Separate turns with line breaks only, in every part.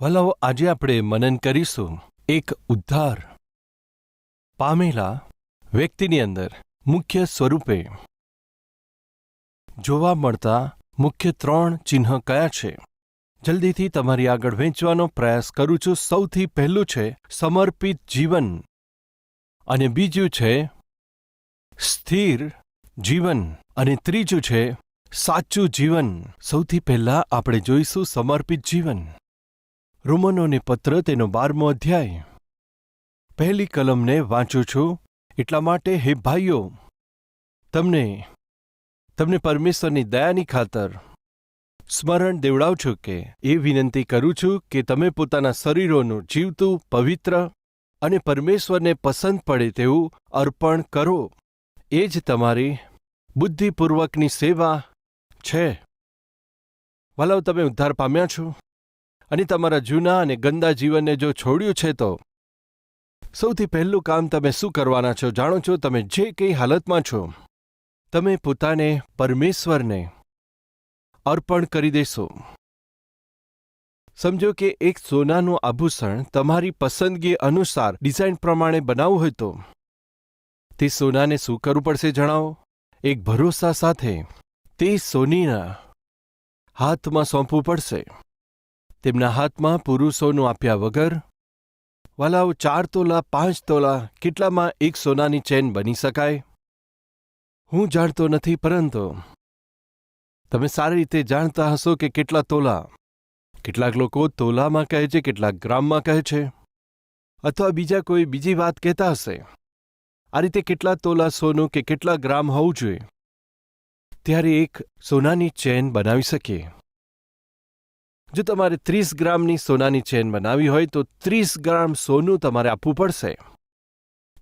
વલાઓ, આજે આપણે મનન કરીશું એક ઉદ્ધાર પામેલા વ્યક્તિની અંદર મુખ્ય સ્વરૂપે જોવા મળતા મુખ્ય 3 ચિહ્ન કયા છે. જલ્દીથી તમારી આગળ વહેંચવાનો પ્રયાસ કરું છું. સૌથી પહેલું છે સમર્પિત જીવન અને બીજું છે સ્થિર જીવન અને ત્રીજું છે સાચું જીવન. સૌથી પહેલા આપણે જોઈશું સમર્પિત જીવન. રોમનોને પત્ર તેનો 12મો અધ્યાય પહેલી કલમને વાંચું છું. એટલા માટે હે ભાઈઓ, તમને પરમેશ્વરની દયાની ખાતર સ્મરણ દેવડાવું છું કે એ વિનંતી કરું છું કે તમે પોતાના શરીરોનું જીવતું, પવિત્ર અને પરમેશ્વરને પસંદ પડે તેવું અર્પણ કરો. એ જ તમારી બુદ્ધિપૂર્વકની સેવા છે. વાલાઓ, તમે ઉદ્ધાર પામ્યા છો અને તમારા જૂના અને ગંદા જીવનને જો છોડ્યું છે તો સૌથી પહેલું કામ તમે શું કરવાના છો જાણો છો? તમે જે કંઈ હાલતમાં છો તમે પોતાને પરમેશ્વરને અર્પણ કરી દેશો. સમજો કે એક સોનાનું આભૂષણ તમારી પસંદગી અનુસાર ડિઝાઇન પ્રમાણે બનાવવું હોય તો તે સોનાને શું કરવું પડશે જણાવો? એક ભરોસા સાથે તે સોનીના હાથમાં સોંપવું પડશે. તેમના હાથમાં પુરુષોનું આપ્યા વગર. વાલાઓ, 4 તોલા 5 તોલા કેટલામાં એક સોનાની ચેન બની શકાય? હું જાણતો નથી, પરંતુ તમે સારી રીતે જાણતા હશો કે કેટલા તોલા. કેટલાક લોકો તોલામાં કહે છે, કેટલાક ગ્રામમાં કહે છે, અથવા બીજા કોઈ બીજી વાત કહેતા હશે. આ રીતે કેટલા તોલા સોનું કે કેટલા ગ્રામ હોવું જોઈએ ત્યારે એક સોનાની ચેન બનાવી શકીએ. જો તમારે 30 ગ્રામની સોનાની ચેન બનાવી હોય તો 30 ગ્રામ સોનું તમારે આપવું પડશે.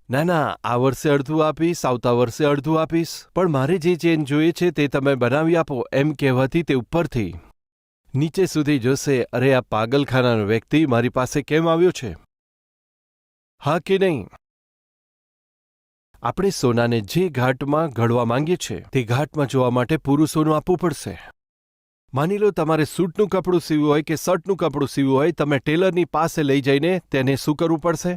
ના, આ વર્ષે અડધું આપીશ, આવતા વર્ષે અડધું આપીશ, પણ મારે જે ચેન જોઈએ છે તે તમે બનાવી આપો એમ કહેવાથી તે ઉપરથી નીચે સુધી જોશે, અરે આ પાગલખાનાનો વ્યક્તિ મારી પાસે કેમ આવ્યો છે? હા કે નહીં? આપણે સોનાને જે ઘાટમાં ઘડવા માંગીએ છીએ તે ઘાટમાં જોવા માટે પૂરું સોનું આપવું પડશે. માની લો તમારે સૂટનું કપડું સીવવું હોય કે શર્ટનું કપડું સીવવું હોય, તમે ટેલરની પાસે લઈ જઈને તેને શું કરવું પડશે?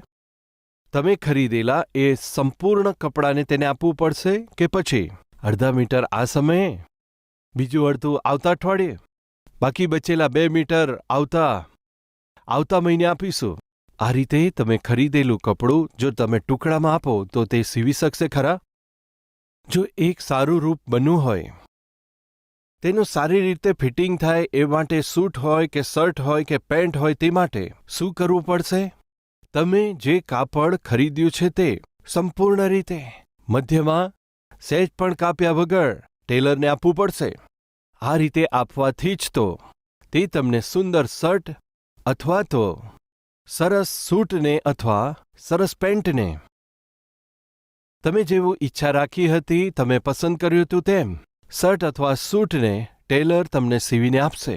તમે ખરીદેલા એ સંપૂર્ણ કપડાને તેને આપવું પડશે કે પછી અડધા મીટર આ સમયે, બીજું અડધું આવતા અઠવાડિયે, બાકી બચેલા 2 મીટર આવતા મહિને આપીશું. આ રીતે તમે ખરીદેલું કપડું જો તમે ટુકડામાં આપો તો તે સીવી શકશે ખરા? જો એક સારું રૂપ બનવું હોય, તેનું સારી રીતે ફિટિંગ થાય એ માટે સૂટ હોય કે શર્ટ હોય કે પેન્ટ હોય તે માટે શું કરવું પડશે? તમે જે કાપડ ખરીદ્યું છે તે સંપૂર્ણ રીતે મધ્યમાં સહેજ પણ કાપ્યા વગર ટેલરને આપવું પડશે. આ રીતે આપવાથી જ તો તે તમને સુંદર શર્ટ અથવા તો સરસ સૂટને અથવા સરસ પેન્ટને તમે જેવું ઈચ્છા રાખી હતી, તમે પસંદ કર્યું હતું તેમ શર્ટ અથવા સૂટને ટેલર તમને સીવીને આપશે.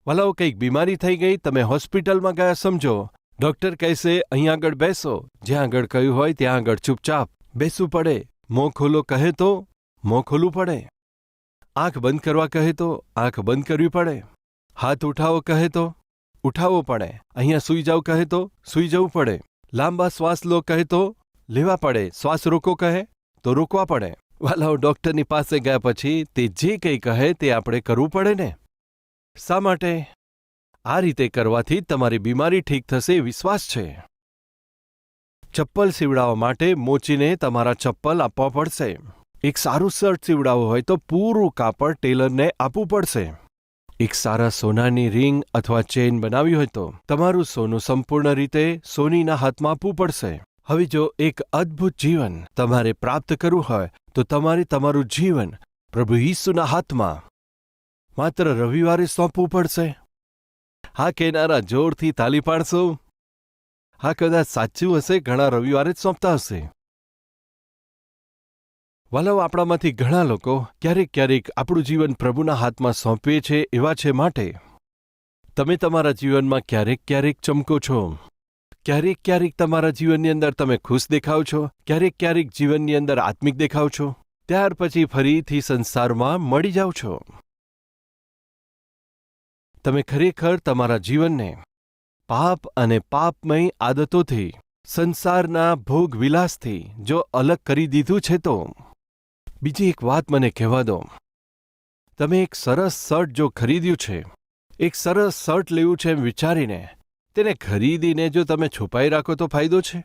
વાલાઓ, કંઈક બીમારી થઈ ગઈ, તમે હોસ્પિટલમાં ગયા સમજો, ડૉક્ટર કહેશે અહીં આગળ બેસો. જ્યાં આગળ કહ્યું હોય ત્યાં આગળ ચૂપચાપ બેસવું પડે. મોં ખોલો કહે તો મોં ખોલવું પડે. આંખ બંધ કરવા કહે તો આંખ બંધ કરવી પડે. હાથ ઉઠાવો કહે તો ઉઠાવવો પડે. અહીંયા સૂઈ જાઓ કહે તો સૂઈ જવું પડે. લાંબા શ્વાસ લો કહે તો લેવા પડે. શ્વાસ રોકો કહે તો રોકવા પડે. વાલાઓ, ડૉક્ટરની પાસે ગયા પછી તે જે કંઈ કહે તે આપણે કરવું પડે ને. શા માટે? આ રીતે કરવાથી તમારી બીમારી ઠીક થશે એ વિશ્વાસ છે. ચપ્પલ સીવડાવવા માટે મોચીને તમારા ચપ્પલ આપવા પડશે. એક સારું શર્ટ સીવડાવવું હોય તો પૂરું કાપડ ટેલરને આપવું પડશે. એક સારા સોનાની રિંગ અથવા ચેઇન બનાવી હોય તો તમારું સોનું સંપૂર્ણ રીતે સોનીના હાથમાં આપવું પડશે. હવે જો એક અદ્ભુત જીવન તમારે પ્રાપ્ત કરવું હોય તો તમારે તમારું જીવન પ્રભુ ઈસુના હાથમાં માત્ર રવિવારે સોંપવું પડશે. હા કહેનારા જોરથી તાલી પાડશો? હા, કદાચ સાચું હશે, ઘણા રવિવારે જ સોંપતા હશે. વાલાઓ, આપણામાંથી ઘણા લોકો ક્યારેક આપણું જીવન પ્રભુના હાથમાં સોંપીએ છે એવા છે. માટે તમે તમારા જીવનમાં ક્યારેક ચમકો છો, ક્યારેક તમારા જીવનની અંદર તમે ખુશ દેખાવ છો, ક્યારેક જીવનની અંદર આત્મિક દેખાવ છો, ત્યાર પછી ફરીથી સંસારમાં મળી જાઓ છો. તમે ખરેખર તમારા જીવનને પાપ અને પાપમય આદતોથી, સંસારના ભોગ વિલાસથી જો અલગ કરી દીધું છે તો બીજી એક વાત મને કહેવા દો. તમે એક સરસ શર્ટ જો ખરીદ્યું છે, એક સરસ શર્ટ લેવું છે એમ વિચારીને તેને ખરીદીને જો તમે છુપાઈ રાખો તો ફાયદો છે?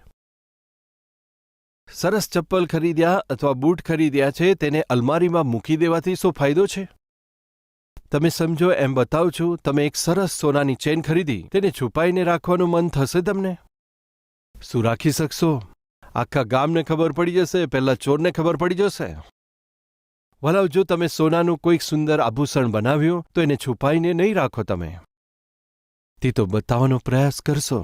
સરસ ચપ્પલ ખરીદ્યા અથવા બૂટ ખરીદ્યા છે તેને અલમારીમાં મૂકી દેવાથી શું ફાયદો છે? તમે સમજો એમ બતાવું છું, તમે એક સરસ સોનાની ચેન ખરીદી, તેને છુપાઈને રાખવાનું મન થશે તમને? શું રાખી શકશો? આખા ગામને ખબર પડી જશે, પહેલા ચોરને ખબર પડી જશે. વલાવ જો તમે સોનાનું કોઈક સુંદર આભૂષણ બનાવ્યું તો એને છુપાઈને નહીં રાખો, તે તો બતાવવાનો પ્રયાસ કરશો.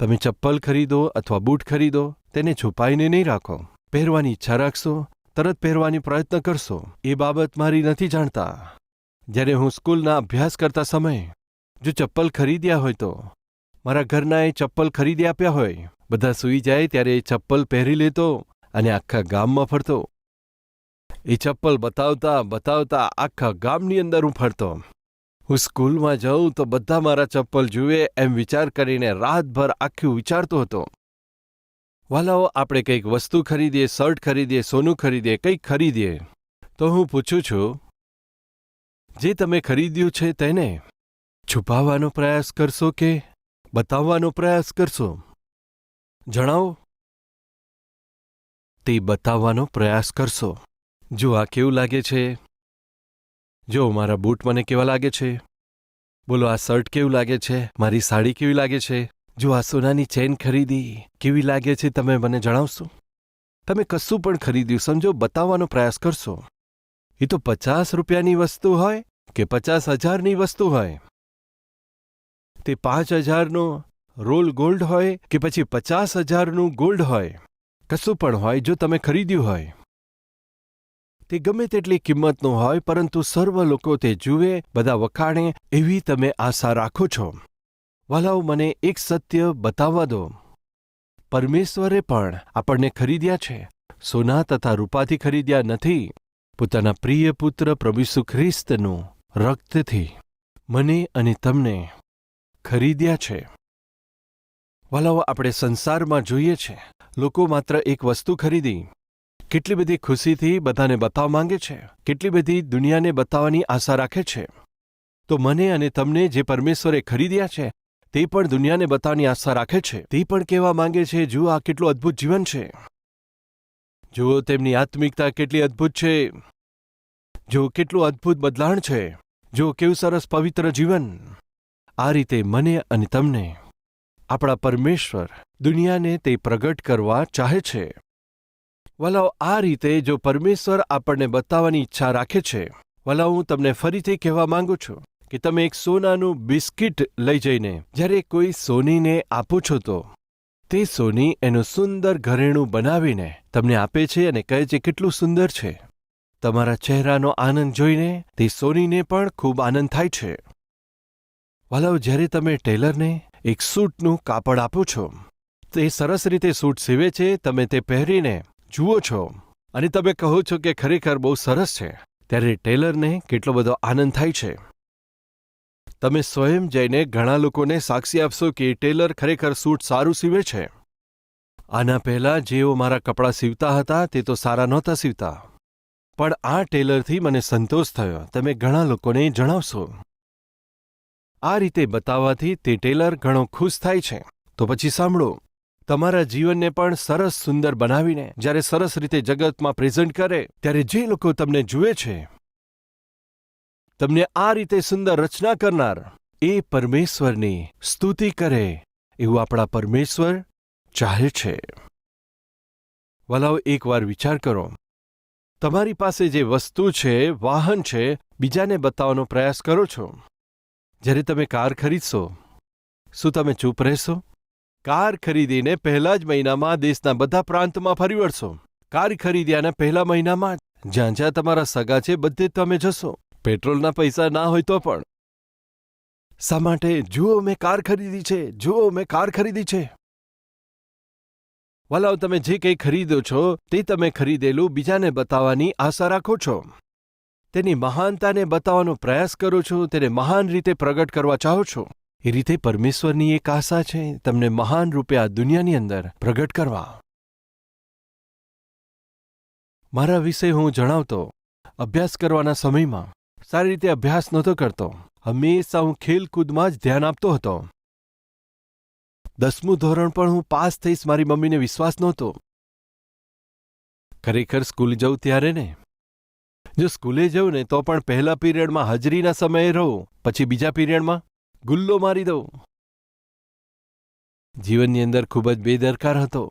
તમે ચપ્પલ ખરીદો અથવા બૂટ ખરીદો, તેને છુપાઈને નહીં રાખો. પહેરવાની ઈચ્છા રાખશો, તરત પહેરવાની પ્રયત્ન કરશો. એ બાબત મારી નથી જાણતા. જ્યારે હું સ્કૂલના અભ્યાસ કરતા સમયે જો ચપ્પલ ખરીદ્યા હોય તો મારા ઘરનાએ ચપ્પલ ખરીદી આપ્યા હોય, બધા સૂઈ જાય ત્યારે એ ચપ્પલ પહેરી લેતો અને આખા ગામમાં ફરતો. એ ચપ્પલ બતાવતા બતાવતા આખા ગામની અંદર હું ફરતો. હું સ્કૂલમાં જાઉં તો બધા મારા ચપ્પલ જુએ એમ વિચાર કરીને રાતભર આખું વિચારતો હતો. વાલાઓ, આપણે કંઈક વસ્તુ ખરીદીએ, શર્ટ ખરીદીએ, સોનું ખરીદીએ, કંઈક ખરીદીએ તો હું પૂછું છું, જે તમે ખરીદ્યું છે તેને છુપાવવાનો પ્રયાસ કરશો કે બતાવવાનો પ્રયાસ કરશો? જણાવો. તે બતાવવાનો પ્રયાસ કરશો. જો આ કેવું લાગે છે? જો મારા બૂટ મને કેવા લાગે છે? બોલો, આ શર્ટ કેવું લાગે છે? મારી સાડી કેવી લાગે છે? જો આ સોનાની ચેન ખરીદી કેવી લાગે છે? તમે મને જણાવશો? તમે કશું પણ ખરીદ્યું સમજો, બતાવવાનો પ્રયાસ કરશો. એ તો 50 રૂપિયાની વસ્તુ હોય કે 50,000ની વસ્તુ હોય, તે 5,000નો રોલ ગોલ્ડ હોય કે પછી 50,000નું ગોલ્ડ હોય, કશું પણ હોય, જો તમે ખરીદ્યું હોય તે ગમે તેટલી કિંમતનું હોય, પરંતુ સર્વ લોકો તે જુએ, બધા વખાણે એવી તમે આશા રાખો છો. વાલાઓ, મને એક સત્ય બતાવવા દો. પરમેશ્વરે પણ આપણને ખરીદ્યા છે. સોના તથા રૂપાથી ખરીદ્યા નથી, પોતાના પ્રિય પુત્ર પ્રભુ ઈસુ ખ્રિસ્તનું રક્તથી મને અને તમને ખરીદ્યા છે. વાલાઓ, આપણે સંસારમાં જોઈએ છે, લોકો માત્ર એક વસ્તુ ખરીદી કેટલી બધી ખુશીથી બધાને બતાવવા માંગે છે, કેટલી બધી દુનિયાને બતાવવાની આશા રાખે છે. તો મને અને તમને જે પરમેશ્વરે ખરીદ્યા છે તે પણ દુનિયાને બતાવવાની આશા રાખે છે. તે પણ કહેવા માંગે છે, જુઓ આ કેટલું અદ્ભુત જીવન છે, જુઓ તેમની આત્મિકતા કેટલી અદ્ભુત છે, જુઓ કેટલું અદ્ભુત બદલાણ છે, જુઓ કેવું સરસ પવિત્ર જીવન. આ રીતે મને અને તમને આપણા પરમેશ્વર દુનિયાને તે પ્રગટ કરવા ચાહે છે. વલાઓ, આ રીતે જો પરમેશ્વર આપણને બતાવવાની ઈચ્છા રાખે છે, વલાઓ, હું તમને ફરીથી કહેવા માંગુ છું કે તમે એક સોનાનું બિસ્કિટ લઈ જઈને જ્યારે કોઈ સોનીને આપો છો તો તે સોની એનું સુંદર ઘરેણું બનાવીને તમને આપે છે અને કહે છે કેટલું સુંદર છે. તમારા ચહેરાનો આનંદ જોઈને તે સોનીને પણ ખૂબ આનંદ થાય છે. વલાઓ, જ્યારે તમે ટેલરને એક સૂટનું કાપડ આપો છો, તે સરસ રીતે સૂટ સીવે છે, તમે તે પહેરીને જુઓ છો અને તમે કહો છો કે ખરેખર બહુ સરસ છે, ત્યારે ટેલરને કેટલો બધો આનંદ થાય છે. તમે સ્વયં જઈને ઘણા લોકોને સાક્ષી આપશો કે ટેલર ખરેખર સૂટ સારું સીવે છે. આના પહેલાં જેઓ મારા કપડાં સીવતા હતા તે તો સારા નહોતા સીવતા, પણ આ ટેલરથી મને સંતોષ થયો, તમે ઘણા લોકોને જણાવશો. આ રીતે બતાવવાથી તે ટેલર ઘણો ખુશ થાય છે. તો પછી સાંભળો, તમારા જીવનને પણ સરસ સુંદર બનાવીને જ્યારે સરસ રીતે જગતમાં પ્રેઝન્ટ કરે ત્યારે જે લોકો તમને જુએ છે, તમને આ રીતે સુંદર રચના કરનાર એ પરમેશ્વરની સ્તુતિ કરે એવું આપણા પરમેશ્વર ચાહે છે. વલાઓ, એકવાર વિચાર કરો, તમારી પાસે જે વસ્તુ છે, વાહન છે, બીજાને બતાવવાનો પ્રયાસ કરો છો. જ્યારે તમે કાર ખરીદશો, શું તમે ચૂપ રહેશો? કાર ખરીદીને પહેલા જ મહિનામાં દેશના બધા પ્રાંતમાં ફરી વળશો. કાર ખરીદ્યાના પહેલા મહિનામાં જ્યાં જ્યાં તમારા સગા છે બધે તમે જશો, પેટ્રોલના પૈસા ના હોય તો પણ. શા માટે? જુઓ મેં કાર ખરીદી છે, જુઓ મેં કાર ખરીદી છે. વલાઓ, તમે જે કંઈ ખરીદો છો તે તમે ખરીદેલું બીજાને બતાવવાની આશા રાખો છો. તેની મહાનતાને બતાવવાનો પ્રયાસ કરો છો, તેને મહાન રીતે પ્રગટ કરવા ચાહો છો. એ રીતે પરમેશ્વરની એક આશા છે તમને મહાન રૂપે આ દુનિયાની અંદર પ્રગટ કરવા. મારા વિશે હું જણાવતો, અભ્યાસ કરવાના સમયમાં સારી રીતે અભ્યાસ નહોતો કરતો. હંમેશા હું ખેલકૂદમાં જ ધ્યાન આપતો હતો. 10મું ધોરણ પણ હું પાસ થઈશ મારી મમ્મીને વિશ્વાસ નહોતો. ખરેખર સ્કૂલ જઉં ત્યારે ને, જો સ્કૂલે જઉં ને તો પણ પહેલા પીરિયડમાં હાજરીના સમયે રહું, પછી બીજા પીરિયડમાં ગુલ્લો મારી દઉં. જીવનની અંદર ખૂબ જ બેદરકાર હતો.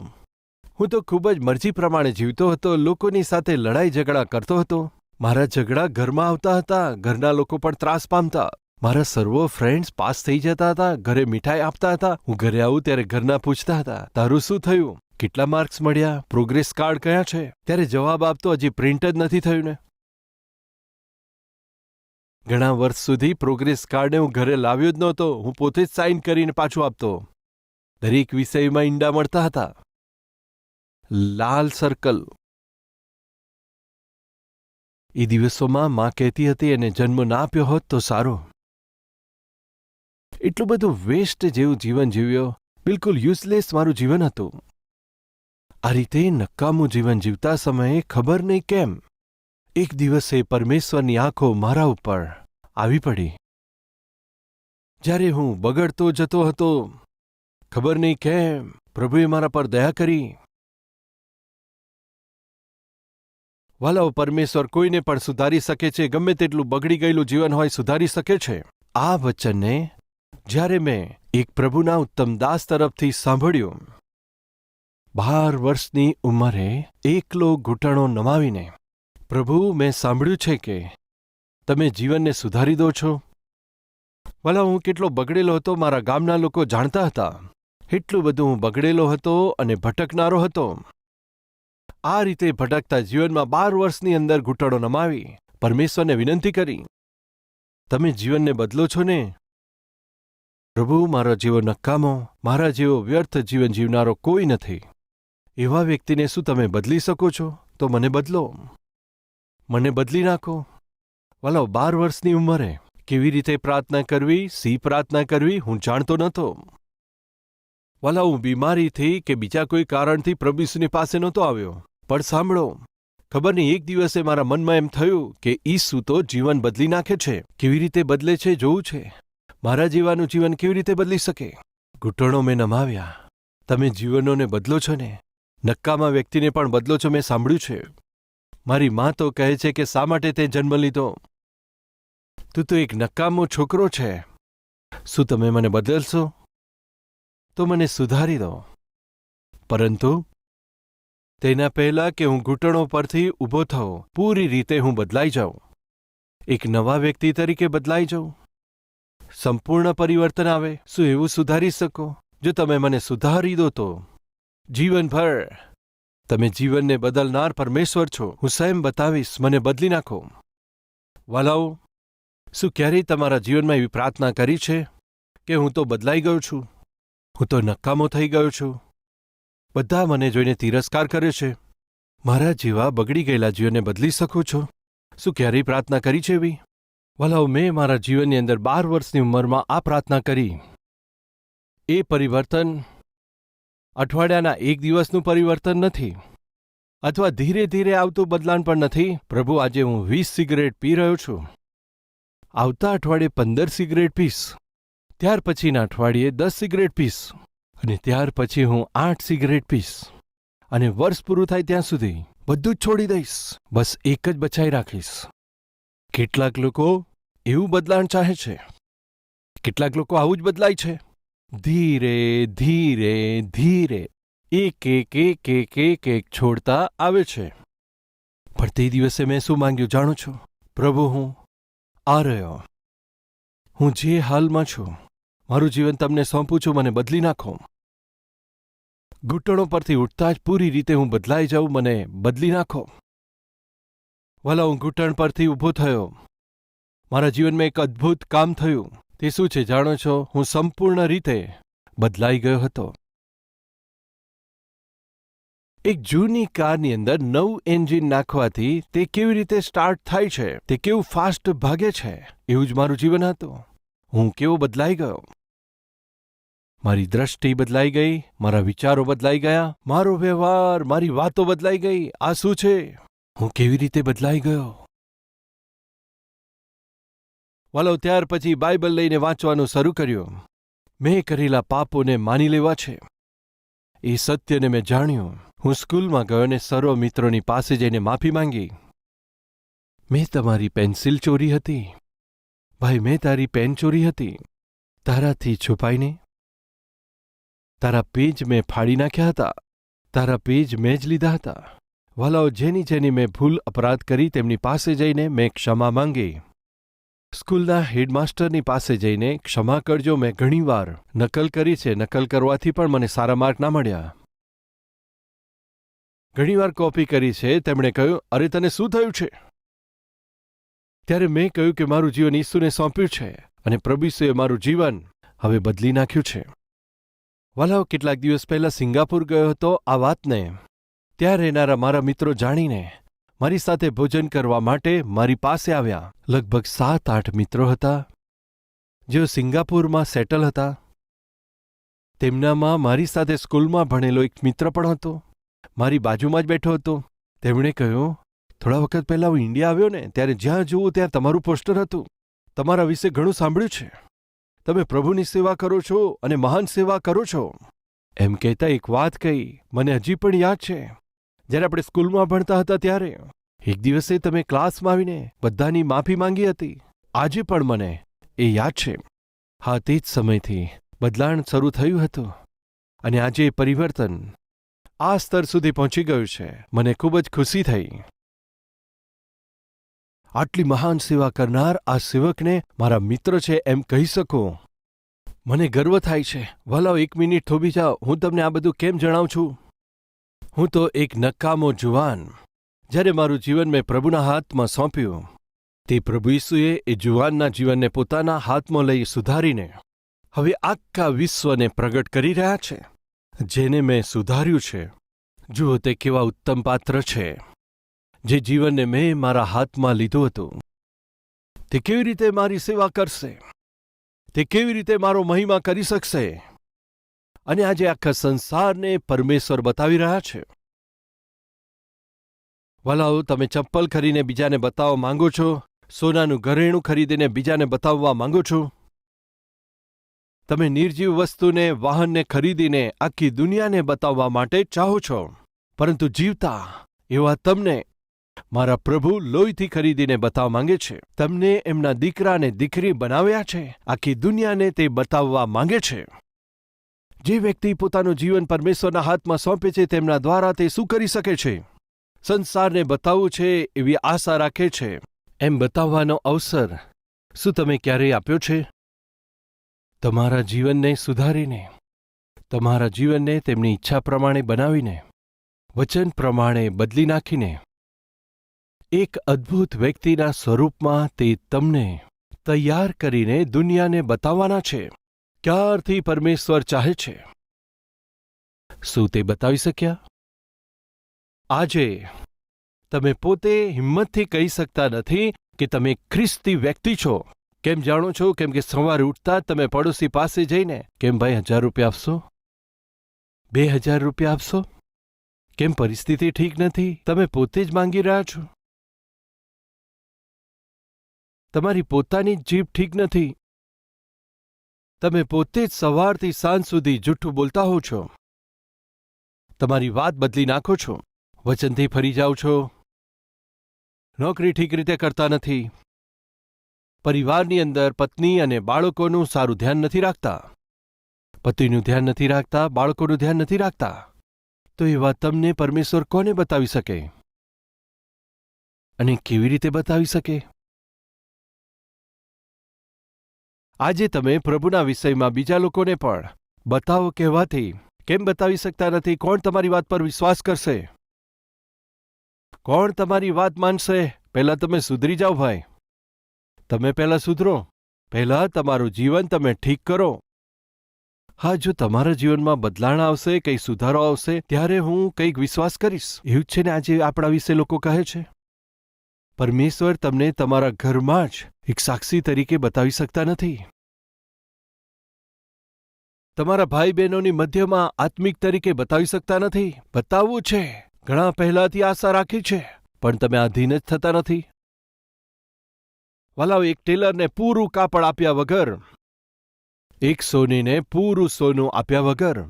હું તો ખૂબ જ મરજી પ્રમાણે જીવતો હતો. લોકોની સાથે લડાઈ ઝઘડા કરતો હતો. મારા ઝઘડા ઘરમાં આવતા હતા. ઘરના લોકો પણ ત્રાસ પામતા. મારા સર્વો ફ્રેન્ડ્સ પાસ થઈ જતા હતા, ઘરે મીઠાઈ આપતા હતા. હું ઘરે આવું ત્યારે ઘરના પૂછતા હતા, તારું શું થયું, કેટલા માર્ક્સ મળ્યા, પ્રોગ્રેસ કાર્ડ કયા છે? ત્યારે જવાબ આપતો, હજી પ્રિન્ટ જ નથી થયું ને. ઘણા વર્ષ સુધી પ્રોગ્રેસ કાર્ડને હું ઘરે લાવ્યો જ નહોતો. હું પોતે જ સાઇન કરીને પાછું આપતો. દરેક વિષયમાં ઈંડા મળતા હતા. લાલ સર્કલ. એ દિવસોમાં માં કહેતી હતી એને જન્મ ના આપ્યો હોત તો સારો. એટલું બધું વેસ્ટ જેવું જીવન જીવ્યો. બિલકુલ યુઝલેસ મારું જીવન હતું. આ રીતે નકામું જીવન જીવતા સમયે ખબર નહીં કેમ એક દિવસે પરમેશ્વરની આંખો મારા ઉપર આવી પડી. જ્યારે હું બગડતો જતો હતો, ખબર નહીં કેમ પ્રભુએ મારા પર દયા કરી. વાલાઓ, પરમેશ્વર કોઈને પણ સુધારી શકે છે. ગમે તેટલું બગડી ગયેલું જીવન હોય સુધારી શકે છે. આ વચનને જ્યારે મેં એક પ્રભુના ઉત્તમ દાસ તરફથી સાંભળ્યું, 12 વર્ષની ઉંમરે એકલો ઘૂંટણો નમાવીને, પ્રભુ, મેં સાંભળ્યું છે કે તમે જીવનને સુધારી દો છો. વાલા, હું કેટલો બગડેલો હતો મારા ગામના લોકો જાણતા હતા. એટલું બધું હું બગડેલો હતો અને ભટકનારો હતો. આ રીતે ભટકતા જીવનમાં 12 વર્ષની અંદર ઘૂંટણો નમાવી પરમેશ્વરને વિનંતી કરી, તમે જીવનને બદલો છો ને? પ્રભુ, મારો જેવો નકામો, મારા જેવો વ્યર્થ જીવન જીવનારો કોઈ નથી. એવા વ્યક્તિને શું તમે બદલી શકો છો? તો મને બદલો, મને બદલી નાખો. વાલો, 12 વર્ષની ઉંમરે કેવી રીતે પ્રાર્થના કરવી, સી પ્રાર્થના કરવી હું જાણતો નહોતો. વાલા, હું બીમારીથી કે બીજા કોઈ કારણથી પ્રભુ ઈસુની પાસે નહોતો આવ્યો. પણ સાંભળો, ખબર નહીં એક દિવસે મારા મનમાં એમ થયું કે ઈસુ તો જીવન બદલી નાખે છે. કેવી રીતે બદલે છે જોવું છે. મારા જીવાનું જીવન કેવી રીતે બદલી શકે? ઘૂંટણો મેં નમાવ્યા. તમે જીવનોને બદલો છો ને? નક્કામા વ્યક્તિને પણ બદલો છો, મેં સાંભળ્યું છે. મારી માં તો કહે છે કે શા માટે તે જન્મ લીધો? તું તો એક નકામો છોકરો છે. શું તમે મને બદલશો? તો મને સુધારી દો. પરંતુ તેના પહેલાં કે હું ઘૂંટણો પરથી ઊભો થઉં, પૂરી રીતે હું બદલાઈ જાઉં, એક નવા વ્યક્તિ તરીકે બદલાઈ જાઉં, સંપૂર્ણ પરિવર્તન આવે. શું એવું સુધારી શકો? જો તમે મને સુધારી દો તો જીવનભર તમે જીવનને બદલનાર પરમેશ્વર છો. હું સ્વયં બતાવીશ, મને બદલી નાખો. વાલાઓ, શું ક્યારેય તમારા જીવનમાં એવી પ્રાર્થના કરી છે કે હું તો બદલાઈ ગયો છું, હું તો નકામો થઈ ગયો છું, બધા મને જોઈને તિરસ્કાર કરે છે, મારા જેવા બગડી ગયેલા જીવનને બદલી શકો છો? શું ક્યારેય પ્રાર્થના કરી છે એવી? વાલાઓ, મેં મારા જીવનની અંદર 12 વર્ષની ઉંમરમાં આ પ્રાર્થના કરી. એ પરિવર્તન અઠવાડિયાના એક દિવસનું પરિવર્તન નથી, અથવા ધીરે ધીરે આવતું બદલાણ પણ નથી. પ્રભુ, આજે હું 20 સિગરેટ પી રહ્યો છું, આવતા અઠવાડિયે 15 સિગરેટ પીશ, ત્યાર પછીના અઠવાડિયે 10 સિગરેટ પીશ, અને ત્યાર પછી હું 8 સિગરેટ પીશ, અને વર્ષ પૂરું થાય ત્યાં સુધી બધું જ છોડી દઈશ. બસ એક જ બચાવી રાખીશ. કેટલાક લોકો એવું બદલાણ ચાહે છે, કેટલાક લોકો આવું જ બદલાય છે. ધીરે ધીરે ધીરે એક એક એક એક એક એક છોડતા આવે છે. પણ તે દિવસે મેં શું માંગ્યું જાણો છો? પ્રભુ, હું આ રહ્યો, હું જે હાલમાં છું, મારું જીવન તમને સોંપું છું, મને બદલી નાખો. ઘૂંટણો પરથી ઉઠતા જ પૂરી રીતે હું બદલાઈ જાઉં, મને બદલી નાખો. વાલા, હું ઘૂંટણ પરથી ઊભો થયો. મારા જીવનમાં એક અદ્ભુત કામ થયું. તે શું છે જાણો છો? હું સંપૂર્ણ રીતે બદલાઈ ગયો હતો. એક જૂની કારની અંદર નવું એન્જિન નાખવાથી તે કેવી રીતે સ્ટાર્ટ થાય છે, તે કેવું ફાસ્ટ ભાગે છે, એવું જ મારું જીવન હતું. હું કેવો બદલાઈ ગયો. મારી દ્રષ્ટિ બદલાઈ ગઈ, મારા વિચારો બદલાઈ ગયા, મારો વ્યવહાર, મારી વાતો બદલાઈ ગઈ. આ શું છે? હું કેવી રીતે બદલાઈ ગયો? વાલો, ત્યાર પછી બાઇબલ લઈને વાંચવાનું શરૂ કર્યું. મેં કરેલા પાપોને માની લેવા છે. એ સત્યને મેં જાણ્યું. હું સ્કૂલમાં ગયો અને સર્વ મિત્રોની પાસે જઈને માફી માંગી. મેં તમારી પેન્સિલ ચોરી હતી. ભાઈ, મેં તારી પેન ચોરી હતી. તારાથી છુપાઈને તારા પેજ મેં ફાડી નાખ્યા હતા. તારા પેજ મેં જ લીધા હતા. વાલાઓ, જેની જેની મેં ભૂલ અપરાધ કરી તેમની પાસે જઈને મેં ક્ષમા માંગી. સ્કૂલના હેડમાસ્ટરની પાસે જઈને ક્ષમા કરજો, મેં ઘણીવાર નકલ કરી છે. નકલ કરવાથી પણ મને સારા માર્ક ના મળ્યા. ઘણીવાર કોપી કરી છે. તેમણે કહ્યું, અરે તને શું થયું છે? ત્યારે મેં કહ્યું કે મારું જીવન ઈસુને સોંપ્યું છે અને પ્રભુ ઈસુએ મારું જીવન હવે બદલી નાખ્યું છે. વાલાઓ, કેટલાક દિવસ પહેલા સિંગાપુર ગયો હતો. આ વાતને ત્યાં રહેનારા મારા મિત્રો જાણીને મારી સાથે ભોજન કરવા માટે મારી પાસે આવ્યા. લગભગ 7-8 મિત્રો હતા જેઓ સિંગાપુરમાં સેટલ હતા. તેમનામાં મારી સાથે સ્કૂલમાં ભણેલો એક મિત્ર પણ હતો. મારી બાજુમાં જ બેઠો હતો. તેમણે કહ્યું, થોડા વખત પહેલાં હું ઇન્ડિયા આવ્યો ને, ત્યારે જ્યાં જુઓ ત્યાં તમારું પોસ્ટર હતું. તમારા વિશે ઘણું સાંભળ્યું છે. તમે પ્રભુની સેવા કરો છો અને મહાન સેવા કરો છો. એમ કહેતા એક વાત કહી, મને હજી પણ યાદ છે. જ્યારે આપણે સ્કૂલમાં ભણતા હતા ત્યારે એક દિવસે તમે ક્લાસમાં આવીને બધાની માફી માંગી હતી. આજે પણ મને એ યાદ છે. હા, તે જ સમયથી બદલાણ શરૂ થયું હતું અને આજે પરિવર્તન આ સ્તર સુધી પહોંચી ગયું છે. મને ખૂબ જ ખુશી થઈ. આટલી મહાન સેવા કરનાર આ સેવકને મારા મિત્ર છે એમ કહી શકું. મને ગર્વ થાય છે. વાલાઓ, 1 મિનિટ થોભી જાઓ. હું તમને આ બધું કેમ જણાવું છું? હું તો એક નકામો જુવાન. જ્યારે મારું જીવન મેં પ્રભુના હાથમાં સોંપ્યું, તે પ્રભુ ઈસુએ એ જુવાનના જીવનને પોતાના હાથમાં લઈ સુધારીને હવે આખા વિશ્વને પ્રગટ કરી રહ્યા છે. જેને મેં સુધાર્યું છે, જુઓ તે કેવા ઉત્તમ પાત્ર છે. જે જીવનને મેં મારા હાથમાં લીધું હતું, તે કેવી રીતે મારી સેવા કરશે, તે કેવી રીતે મારો મહિમા કરી શકશે. અને આજે આખા સંસારને પરમેશ્વર બતાવી રહ્યા છે. વાલાઓ, તમે ચપ્પલ ખરીદીને બીજાને બતાવવા માંગો છો? સોનાનું ઘરેણું ખરીદીને બીજાને બતાવવા માંગો છો? તમે નિર્જીવ વસ્તુને, વાહનને ખરીદીને આખી દુનિયાને બતાવવા માટે ચાહો છો. પરંતુ જીવતા એવા તમને મારા પ્રભુ લોહીથી ખરીદીને બતાવવા માંગે છે. તમને એમના દીકરા અને દીકરી બનાવ્યા છે. આખી દુનિયાને તે બતાવવા માંગે છે. જે વ્યક્તિ પોતાનું જીવન પરમેશ્વરના હાથમાં સોંપે છે, તેમના દ્વારા તે શું કરી શકે છે? સંસારને બતાવવું છે એવી આશા રાખે છે. એમ બતાવવાનો અવસર શું તમે ક્યારેય આપ્યો છે? તમારા જીવનને સુધારીને, તમારા જીવનને તેમની ઈચ્છા પ્રમાણે બનાવીને, વચન પ્રમાણે બદલી નાખીને એક અદ્ભુત વ્યક્તિના સ્વરૂપમાં તે તમને તૈયાર કરીને દુનિયાને બતાવવાના છે. ક્યારથી પરમેશ્વર ચાહે છે. શું તે બતાવી શક્યા? આજે તમે પોતે હિંમતથી કહી શકતા નથી કે તમે ખ્રિસ્તી વ્યક્તિ છો. કેમ જાણો છો? કેમ કે સવારે ઉઠતા જ તમે પડોશી પાસે જઈને, કેમ ભાઈ 1000 રૂપિયા આપશો? 2000 રૂપિયા આપશો? કેમ પરિસ્થિતિ ઠીક નથી? તમે પોતે જ માંગી રહ્યા છો. તમારી પોતાની જ જીભ ઠીક નથી. તમે પોતે જ સવારથી સાંજ સુધી જૂઠું બોલતા હો છો. તમારી વાત બદલી નાખો છો. વચનથી ફરી જાઓ છો. નોકરી ઠીક રીતે કરતા નથી. પરિવારની અંદર પત્ની અને બાળકોનું સારું ધ્યાન નથી રાખતા. પતિનું ધ્યાન નથી રાખતા, બાળકોનું ધ્યાન નથી રાખતા. તો એ વાત તમને પરમેશ્વર કોને બતાવી શકે? અને કેવી રીતે બતાવી શકે? આજે તમે પ્રભુના વિષયમાં બીજા લોકોને પણ બતાવો કહેવાથી કેમ બતાવી શકતા નથી? કોણ તમારી વાત પર વિશ્વાસ કરશે? કોણ તમારી વાત માનશે? પહેલાં તમે સુધરી જાઓ ભાઈ. તમે પહેલાં સુધરો. પહેલાં તમારું જીવન તમે ઠીક કરો. હા, જો તમારા જીવનમાં બદલાણ આવશે, કંઈ સુધારો આવશે, ત્યારે હું કંઈક વિશ્વાસ કરીશ. એવું જ છે ને આજે આપણા વિશે લોકો કહે છે. પરમેશ્વર તમને તમારા ઘરમાં જ એક સાક્ષી તરીકે બતાવી શકતા નથી. તમારા ભાઈ બહેનોની મધ્યમાં આત્મિક તરીકે બતાવી શકતા નથી. બતાવવું છે. ઘણા પહેલાથી આશા રાખી છે, પણ તમે આધીન જ થતા નથી. વાલાઓ, એક ટેલરને પૂરું કાપડ આપ્યા વગર, એક સોનીને પૂરું સોનું આપ્યા વગર,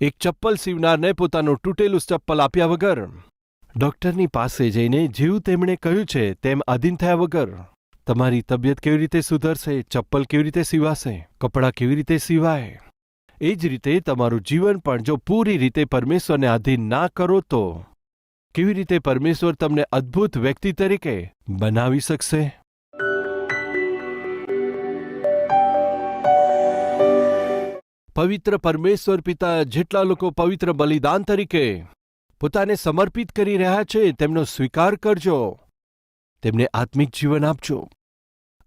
એક ચપ્પલ સીવનારને પોતાનું તૂટેલું ચપ્પલ આપ્યા વગર, ડોક્ટરની પાસે જઈને જેવું તેમણે કહ્યું છે તેમ આધીન થયા વગર, તમારી તબિયત કેવી રીતે સુધરશે, ચપ્પલ કેવી રીતે સીવાશે, કપડાં કેવી રીતે સીવાય, એ જ રીતે તમારું જીવન પણ જો પૂરી રીતે પરમેશ્વરને આધીન ના કરો તો કેવી રીતે પરમેશ્વર તમને અદ્ભુત વ્યક્તિ તરીકે બનાવી શકશે? પવિત્ર પરમેશ્વર પિતા જેટલા લોકો પવિત્ર બલિદાન તરીકે પોતાને સમર્પિત કરી રહ્યા છે તેમનો સ્વીકાર કરજો. તેમને આત્મિક જીવન આપજો.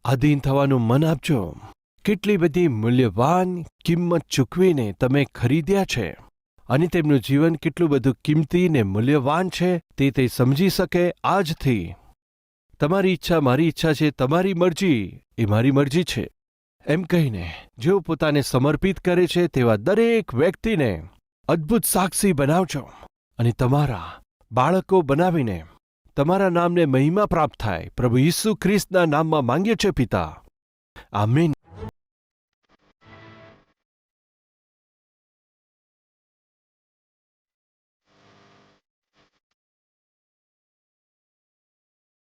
આધીન થવાનું મન આપજો. કેટલી બધી મૂલ્યવાન કિંમત ચૂકવીને તમે ખરીદ્યા છે અને તેમનું જીવન કેટલું બધું કિંમતી ને મૂલ્યવાન છે તે સમજી શકે આજથી. તમારી ઈચ્છા મારી ઈચ્છા છે, તમારી મરજી એ મારી મરજી છે એમ કહીને જેઓ પોતાને સમર્પિત કરે છે તેવા દરેક વ્યક્તિને અદ્ભુત સાક્ષી બનાવજો અને તમારા બાળકો બનાવીને તમારા નામને મહિમા પ્રાપ્ત થાય. પ્રભુ ઈસુ ખ્રિસ્તના નામમાં માંગીએ છે પિતા. આમીન.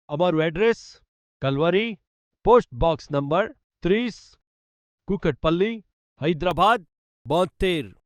અમારું address Calvary, post box number 30, Kukatpally, Hyderabad 72.